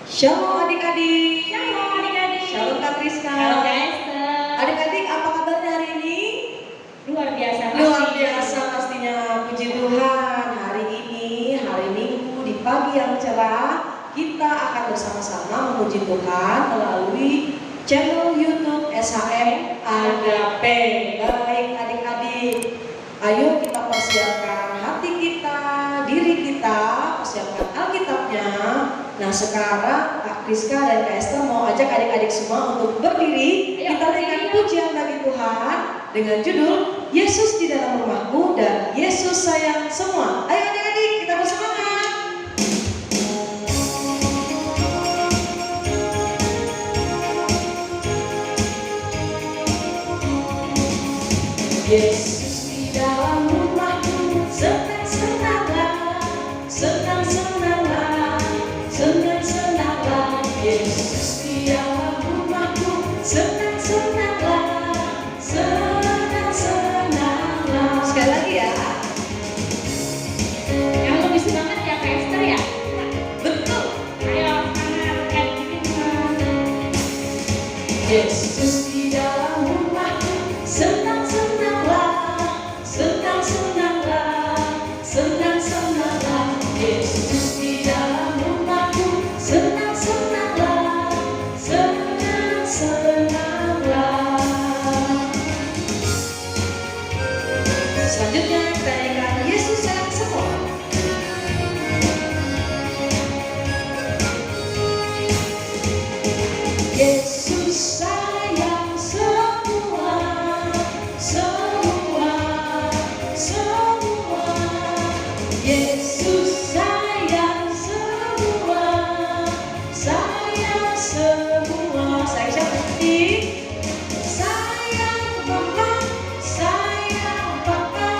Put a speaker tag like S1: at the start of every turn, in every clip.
S1: Shalom adik-adik.
S2: Shalom adik-adik.
S1: Shalom Kak Rizka.
S2: Shalom Kak Esther.
S1: Adik-adik, apa kabarnya hari ini?
S2: Luar biasa.
S1: Luar biasa pastinya. Puji Tuhan. Hari ini, hari Minggu di pagi yang cerah, kita akan bersama-sama memuji Tuhan melalui channel YouTube SHM Agape. Baik adik-adik, ayo kita persiapkan hati kita, diri kita, persiapkan Alkitabnya. Nah sekarang Kak Rizka dan Kak Esther mau ajak adik-adik semua untuk berdiri. Kita naikkan pujian bagi Tuhan dengan judul Yesus di dalam rumahku dan Yesus sayang semua. Ayo adik-adik kita bersemangat. Yesus di dalam rumahku, senang-senanglah, senang-senanglah, senang-senanglah. Yesus di dalam rumahku, senang-senanglah, senang-senanglah. Sekali lagi ya.
S2: Yang lebih semangat ya Kak Esther ya?
S1: Betul.
S2: Ayo semangat kan kita.
S1: Yesus di dalam rumahku, senang-senanglah, senang-senanglah, senang-senanglah. Yesus di dalam rumahku, senang-senanglah, senang-senanglah. Selanjutnya kita nyanyikan Yesus sayang semua. Yesus sayang semua, semua, semua. Yesus sayang semua, sayang semua. Sayang siapa sih? Sayang mama, sayang papa,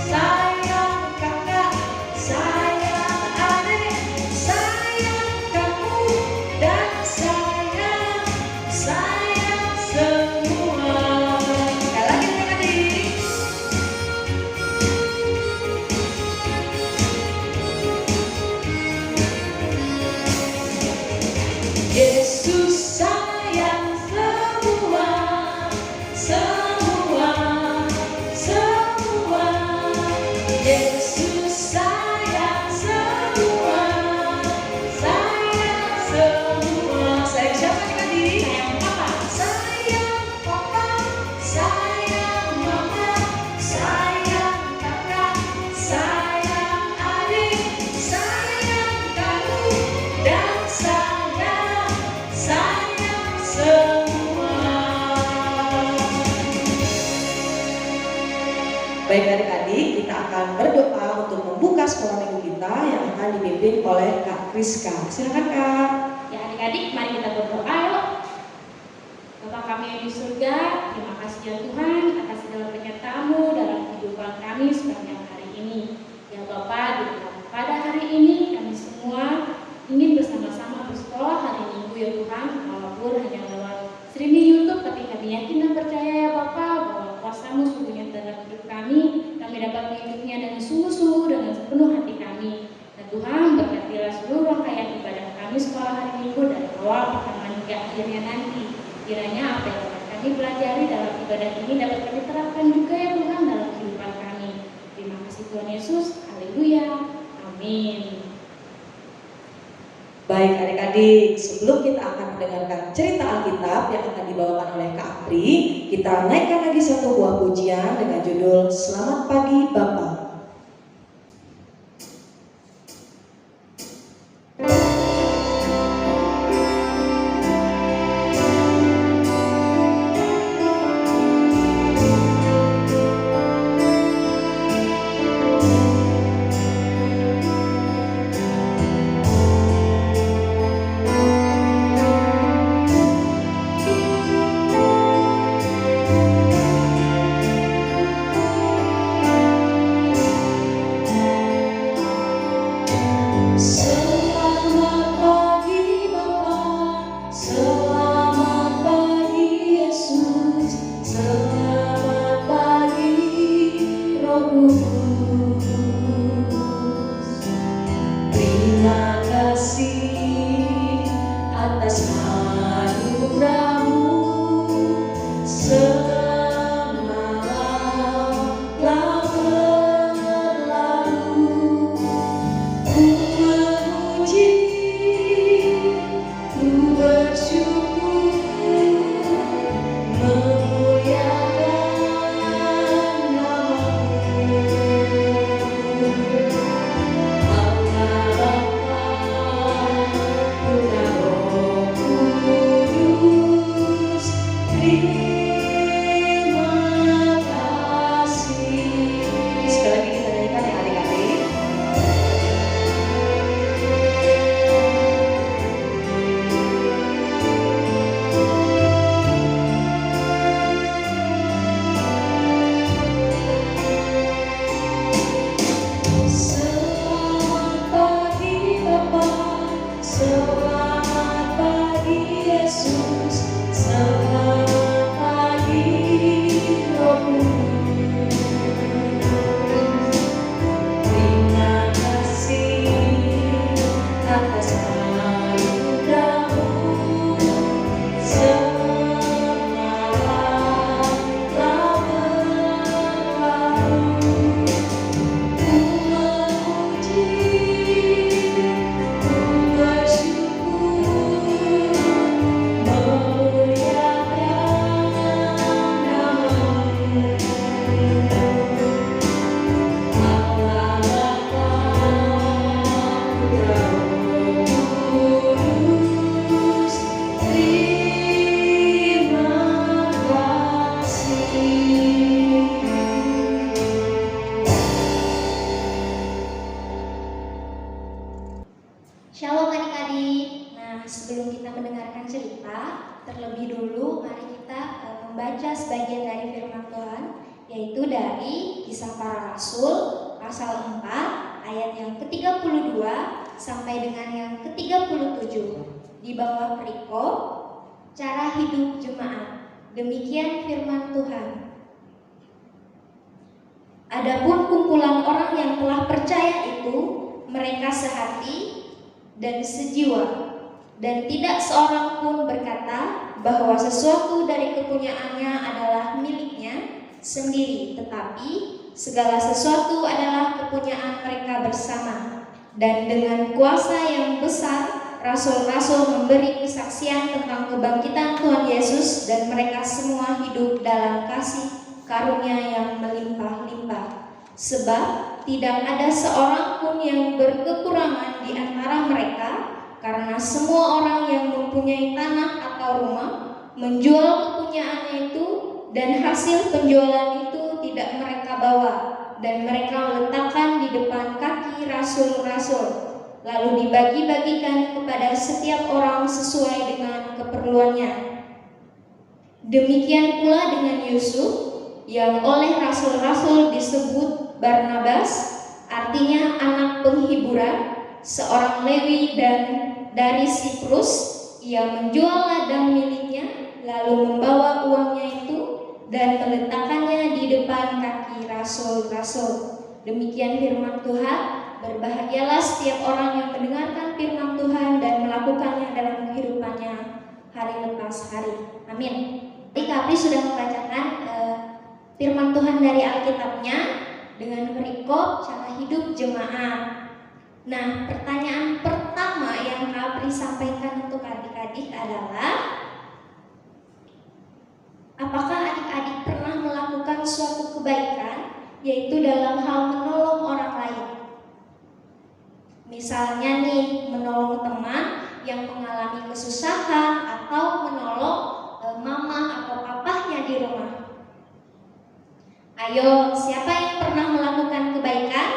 S1: sayang kakak, sayang adik, sayang kamu, dan sayang semua. Sekali lagi adik-adik. Yesus sayang semua, semua, semua. Yesus sayang semua, sayang semua. Sayang siapa adik-adik?
S2: Sayang papa.
S1: Sayang papa, sayang mama, sayang kakak, sayang adik, sayang kamu, dan sayang semua. Baik adik-adik, kita akan berdoa untuk membuka sekolah minggu kita yang akan dipimpin oleh Kak Rizka. Silakan Kak.
S2: Ya adik-adik, mari kita berdoa yuk. Bapa kami yang di surga, terima kasih ya Tuhan atas segala penyertaan-Mu dalam kehidupan kami sepanjang hari ini. Ya Bapa, pada hari ini kami semua ingin bersama-sama bersekolah hari Minggu ya Tuhan, walaupun hanya lewat streaming YouTube, tapi kami yakin dan percaya ya Bapa bahwa kuasa-Mu sungguhnya dalam hidup kami dapat menghidupnya dengan sungguh-sungguh dengan sepenuh hati kami. Dan Tuhan berkatilah seluruh rangkaian ibadah kami sekolah hari Minggu dari awal pertemuan hingga akhirnya nanti. Kiranya apa yang dapat kami pelajari dalam ibadah ini dapat kami terapkan juga ya Tuhan dalam kehidupan kami. Terima kasih Tuhan Yesus. Haleluya. Amin.
S1: Baik adik-adik, sebelum kita akan mendengarkan cerita Alkitab yang akan dibawakan oleh Kak Apri, kita naikkan lagi satu buah pujian dengan judul Selamat Pagi Bapak.
S3: sebelum kita mendengarkan cerita, terlebih dulu mari kita membaca sebagian dari firman Tuhan, yaitu dari Kisah Para Rasul pasal 4 ayat yang ke-32 sampai dengan yang ke-37 di bawah perikop cara hidup jemaat. Demikian firman Tuhan. Adapun kumpulan orang yang telah percaya itu, mereka sehati dan sejiwa, dan tidak seorang pun berkata bahwa sesuatu dari kepunyaannya adalah miliknya sendiri, tetapi segala sesuatu adalah kepunyaan mereka bersama. Dan dengan kuasa yang besar, rasul-rasul memberi kesaksian tentang kebangkitan Tuhan Yesus, dan mereka semua hidup dalam kasih karunia yang melimpah-limpah. Sebab tidak ada seorang pun yang berkekurangan di antara mereka, karena semua orang yang mempunyai tanah atau rumah menjual kepunyaannya itu, dan hasil penjualan itu tidak mereka bawa, dan mereka letakkan di depan kaki rasul-rasul, lalu dibagi-bagikan kepada setiap orang sesuai dengan keperluannya. Demikian pula dengan Yusuf, yang oleh rasul-rasul disebut Barnabas, artinya anak penghiburan, seorang Lewi dan dari Siprus. Ia menjual ladang miliknya, lalu membawa uangnya itu dan meletakkannya di depan kaki rasul-rasul. Demikian firman Tuhan. Berbahagialah setiap orang yang mendengarkan firman Tuhan dan melakukannya dalam kehidupannya hari lepas hari. Amin. Tadi Kapri sudah membacakan firman Tuhan dari Alkitabnya dengan perikop cara hidup jemaat. Nah, pertanyaan pertama yang Kapri sampaikan untuk adik-adik adalah, apakah adik-adik pernah melakukan suatu kebaikan, yaitu dalam hal menolong orang lain? Misalnya nih, menolong teman yang mengalami kesusahan atau menolong mama atau papahnya di rumah. Ayo, siapa yang pernah melakukan kebaikan?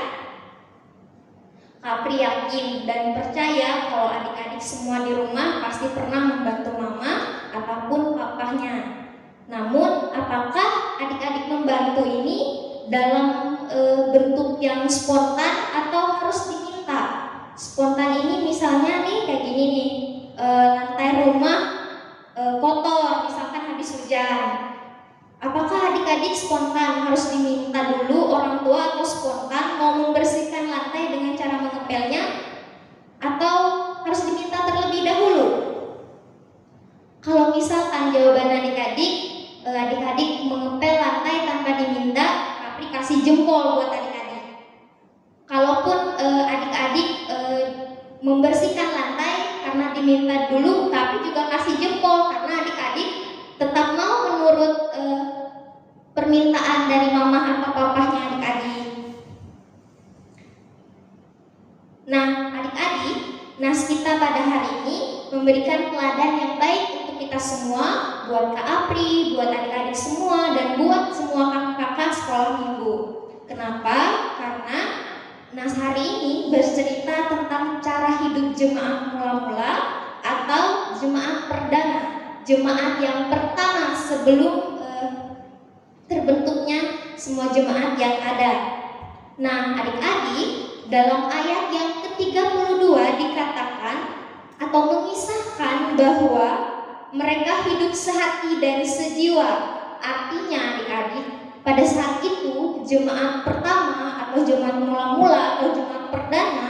S3: Kapri yakin dan percaya kalau adik-adik semua di rumah pasti pernah membantu mama ataupun papahnya. Namun, apakah adik-adik membantu ini dalam bentuk yang spontan atau harus diminta? Spontan ini misalnya nih kayak gini nih, lantai rumah kotor, misalkan habis hujan. Apakah adik-adik spontan harus diminta dulu orang tua, atau spontan mau membersihkan lantai dengan cara mengepelnya, atau harus diminta terlebih dahulu? Kalau misalkan jawaban adik-adik mengepel lantai tanpa diminta, Kapri kasih jempol buat adik-adik. Kalaupun adik-adik membersihkan lantai karena diminta dulu, Kapri juga kasih jempol karena adik-adik tetap mau menurut permintaan dari mama atau papahnya adik-adik. Nah, adik-adik, nas kita pada hari ini memberikan teladan yang baik untuk kita semua, buat Kak Apri, buat adik-adik semua, dan buat semua kakak-kakak sekolah minggu. Kenapa? Karena nas hari ini bercerita tentang cara hidup jemaat mula-mula atau jemaat perdana, jemaat yang pertama sebelum terbentuknya semua jemaat yang ada. Nah, adik-adik, dalam ayat yang ke-32 dikatakan atau mengisahkan bahwa mereka hidup sehati dan sejiwa. Artinya adik-adik, pada saat itu jemaat pertama atau jemaat mula-mula atau jemaat perdana,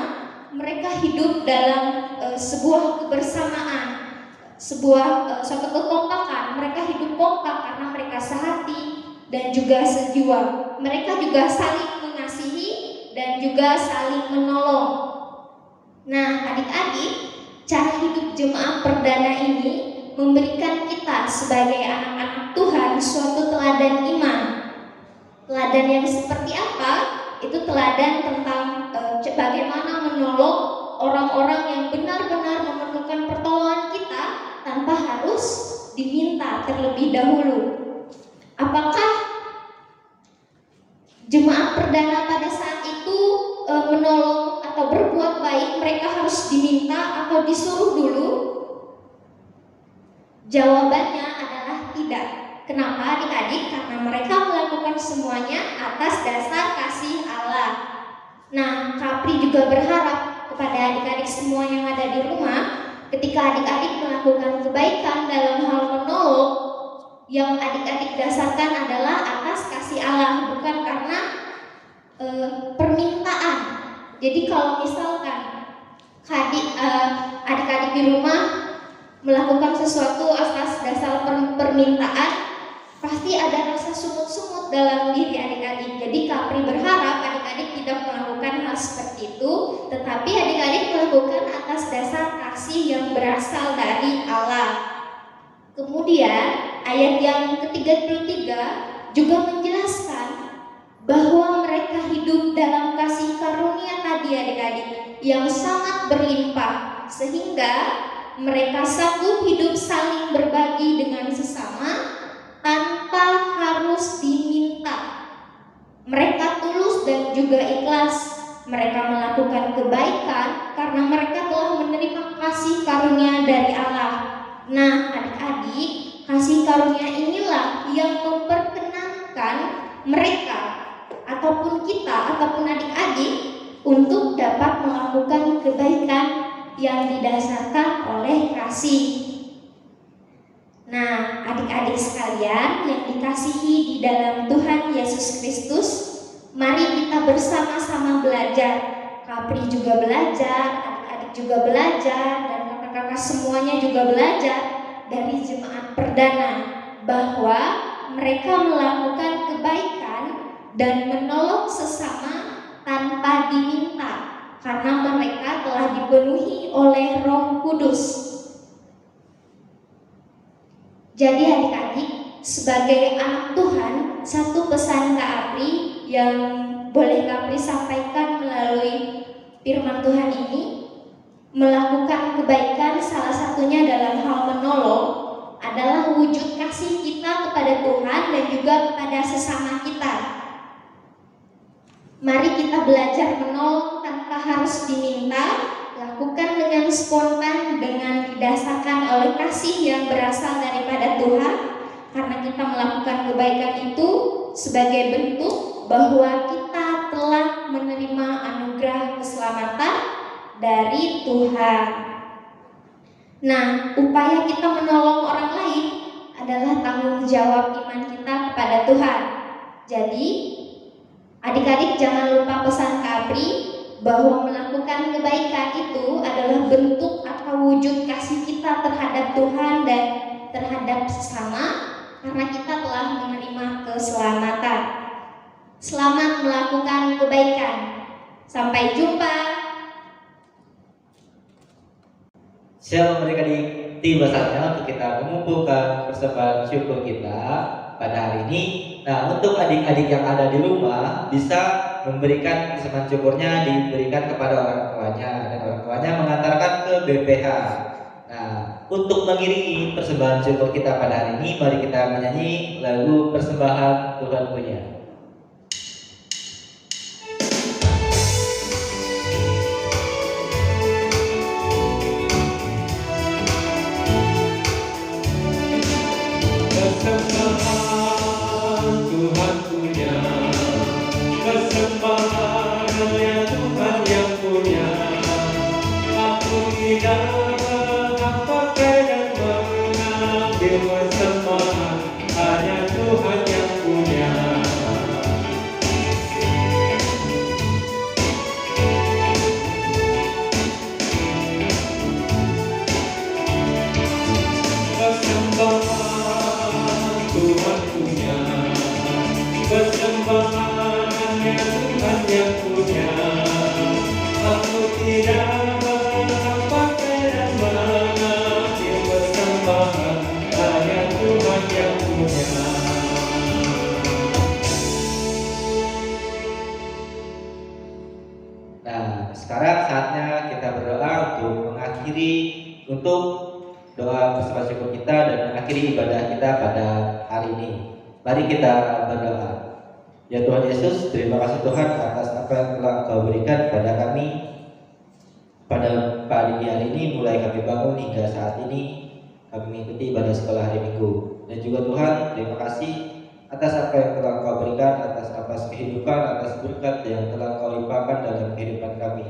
S3: mereka hidup dalam sebuah kebersamaan, suatu kekompakan. Mereka hidup kompak karena mereka sehati dan juga sejiwa. Mereka juga saling mengasihi dan juga saling menolong. Nah, adik-adik, cara hidup jemaat perdana ini memberikan kita sebagai anak-anak Tuhan suatu teladan iman. Teladan yang seperti apa? Itu teladan tentang bagaimana menolong orang-orang yang benar-benar memerlukan pertolongan kita tanpa harus diminta terlebih dahulu. Apakah jemaat perdana pada saat itu menolong atau berbuat baik mereka harus diminta atau disuruh dulu? Jawabannya adalah tidak. Kenapa adik-adik? Karena mereka melakukan semuanya atas dasar kasih Allah. Nah, Kapri juga berharap kepada adik-adik semua yang ada di rumah, ketika adik-adik melakukan kebaikan dalam hal menolong, yang adik-adik dasarkan adalah atas kasih Allah, bukan karena permintaan. Jadi kalau misalkan adik-adik di rumah melakukan sesuatu atas dasar permintaan, pasti ada rasa sumut-sumut dalam diri adik-adik. Jadi Kapri berharap adik-adik tidak melakukan hal seperti itu, tetapi adik-adik melakukan atas dasar kasih yang berasal dari Allah. Kemudian ayat yang ke-33 juga menjelaskan bahwa mereka hidup dalam kasih karunia tadi adik-adik yang sangat berlimpah, sehingga mereka sanggup hidup saling berbagi dengan sesama tanpa harus diminta. Mereka tulus dan juga ikhlas. Mereka melakukan kebaikan karena mereka telah menerima kasih karunia dari Allah. Nah, adik-adik, kasih karunia inilah yang memperkenankan mereka ataupun kita ataupun adik-adik untuk dapat melakukan kebaikan yang didasarkan oleh kasih. Nah, adik-adik sekalian yang dikasihi di dalam Tuhan Yesus Kristus, mari kita bersama-sama belajar. Kapri juga belajar, adik-adik juga belajar, dan kakak-kakak semuanya juga belajar dari jemaat perdana bahwa mereka melakukan kebaikan dan menolong sesama tanpa diminta, karena mereka telah dipenuhi oleh Roh Kudus. Jadi adik-adik, sebagai anak Tuhan, satu pesan Kak Apri yang boleh Kak Apri sampaikan melalui firman Tuhan ini, melakukan kebaikan salah satunya dalam hal menolong adalah wujud kasih kita kepada Tuhan dan juga kepada sesama kita. Mari kita belajar menolong tanpa harus diminta, lakukan dengan spontan, dengan didasarkan oleh kasih yang berasal daripada Tuhan, karena kita melakukan kebaikan itu sebagai bentuk bahwa kita telah menerima anugerah keselamatan dari Tuhan. Nah, upaya kita menolong orang lain adalah tanggung jawab iman kita kepada Tuhan. Jadi, adik-adik jangan lupa pesan Kak Apri bahwa melakukan kebaikan itu adalah bentuk atau wujud kasih kita terhadap Tuhan dan terhadap sesama, karena kita telah menerima keselamatan. Selamat melakukan kebaikan. Sampai jumpa.
S4: Shalom adik-adik, tiba saatnya untuk kita mengumpulkan persembahan syukur kita pada hari ini. Nah, untuk adik-adik yang ada di rumah bisa memberikan persembahan syukurnya diberikan kepada orang tuanya, dan orang tuanya mengantarkan ke BPH. Nah, untuk mengiringi persembahan syukur kita pada hari ini, mari kita menyanyi lagu Persembahan Tuhan Punya. Untuk doa persembahan syukur kita dan mengakhiri ibadah kita pada hari ini, mari kita berdoa. Ya Tuhan Yesus, terima kasih Tuhan atas apa yang telah Engkau berikan kepada kami pada pagi hari ini. Mulai kami bangun hingga saat ini, kami mengikuti ibadah sekolah hari Minggu. Dan juga Tuhan, terima kasih atas apa yang telah Kau berikan, atas nafas kehidupan, atas berkat yang telah Kau limpahkan dalam kehidupan kami.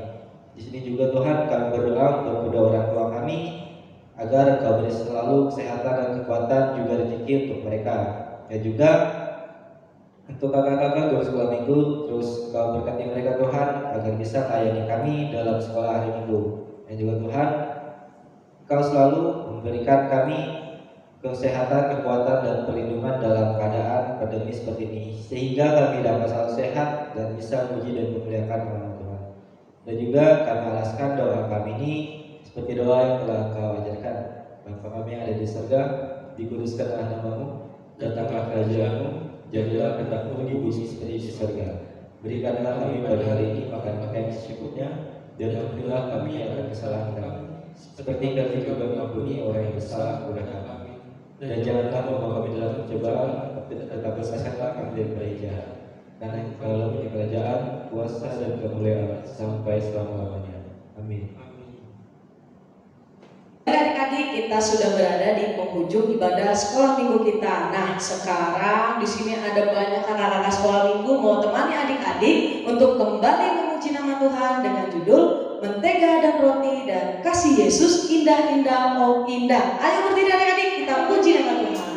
S4: Di sini juga Tuhan, kami berdoa untuk kedua orang tua kami agar Kau beri selalu kesehatan dan kekuatan, juga rezeki untuk mereka. Dan juga untuk kakak-kakak guru sekolah minggu, terus Kau berkati mereka Tuhan agar bisa melayani kami dalam sekolah hari Minggu. Dan juga Tuhan, Kau selalu memberikan kami kesehatan, kekuatan, dan perlindungan dalam keadaan pandemi seperti ini, sehingga kami dapat selalu sehat dan bisa memuji dan memuliakan nama Tuhan. Dan juga kami alaskan doa kami ini seperti doa yang telah Kau ajarkan. Bapa kami yang ada di surga, dikuduskanlah nama-Mu, datanglah kerajaan-Mu, jadilah kehendak-Mu di bumi seperti di surga. Berikanlah kami pada hari ini makan yang secukupnya, dan ampunilah kami akan kesalahan kami, seperti kami juga mengampuni orang yang bersalah kepada kami. Dan janganlah membawa kami dalam pencobaan, tetapi lepaskanlah kami dari jahat. Karena Engkau punya kerajaan, kuasa, dan kemuliaan sampai selama-lamanya. Amin.
S1: Adik-adik, kita sudah berada di penghujung ibadah sekolah minggu kita. Nah, sekarang di sini ada banyak kakak-kakak sekolah minggu mau temani adik-adik untuk kembali memuji nama Tuhan dengan judul Mentega dan Roti dan Kasih Yesus Indah-indah Oh Indah. Ayo berdiri adik-adik, kita puji nama Tuhan.